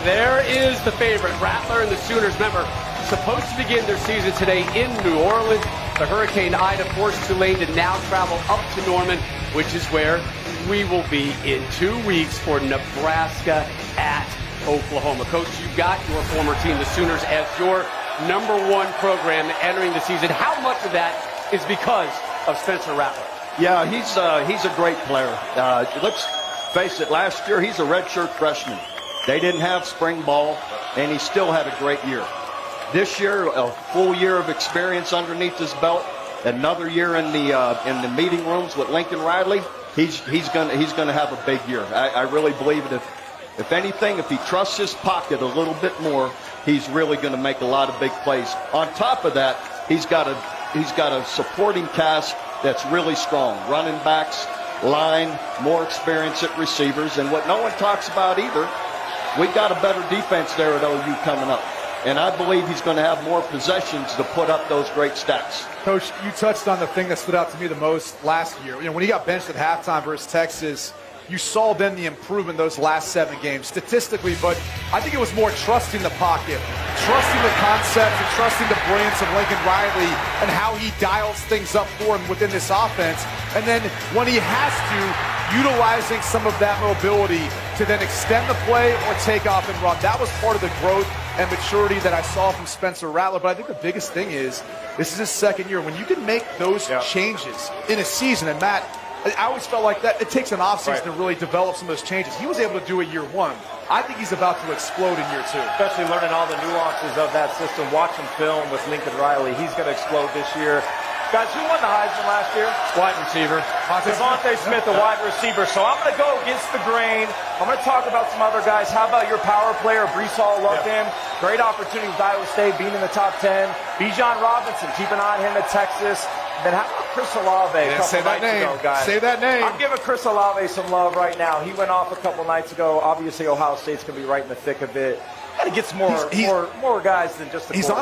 there is the favorite, Rattler and the Sooners. Remember, supposed to begin their season today in New Orleans. The Hurricane Ida forced Tulane to now travel up to Norman, which is where we will be in 2 weeks for Nebraska at Oklahoma. Coach, you got your former team, the Sooners, as your #1 program entering the season. How much of that is because of Spencer Rattler? Yeah, he's a great player. Let's face it, last year he's a redshirt freshman. They didn't have spring ball, and he still had a great year. This year, a full year of experience underneath his belt, another year in the meeting rooms with Lincoln Riley. He's gonna have a big year. I really believe it. If anything, if he trusts his pocket a little bit more, he's really going to make a lot of big plays. On top of that, he's got a supporting cast that's really strong. Running backs, line, more experience at receivers, and what no one talks about either, we got a better defense there at OU coming up. And I believe he's going to have more possessions to put up those great stats. Coach, you touched on the thing that stood out to me the most last year. When he got benched at halftime versus Texas, you saw then the improvement those last 7 games statistically, but I think it was more trusting the pocket, trusting the concepts, and trusting the brilliance of Lincoln Riley and how he dials things up for him within this offense. And then when he has to, utilizing some of that mobility to then extend the play or take off and run. That was part of the growth and maturity that I saw from Spencer Rattler. But I think the biggest thing is this is his second year. When you can make those changes in a season, and Matt, I always felt like that it takes an offseason to really develop some of those changes. He was able to do it year 1. I think he's about to explode in year 2. Especially learning all the nuances of that system, watching film with Lincoln Riley. He's going to explode this year. Guys, who won the Heisman last year? Wide receiver. Devontae Smith, the wide receiver. So I'm going to go against the grain. I'm going to talk about some other guys. How about your power player, Breece Hall? Loved him. Great opportunity with Iowa State, being in the top 10. Bijan Robinson, keep an eye on him at Texas. Then how about Chris Olave a couple nights ago, guys? Say that name. I'm giving Chris Olave some love right now. He went off a couple nights ago. Obviously, Ohio State's going to be right in the thick of it. Got to get some more guys than just the quarterback.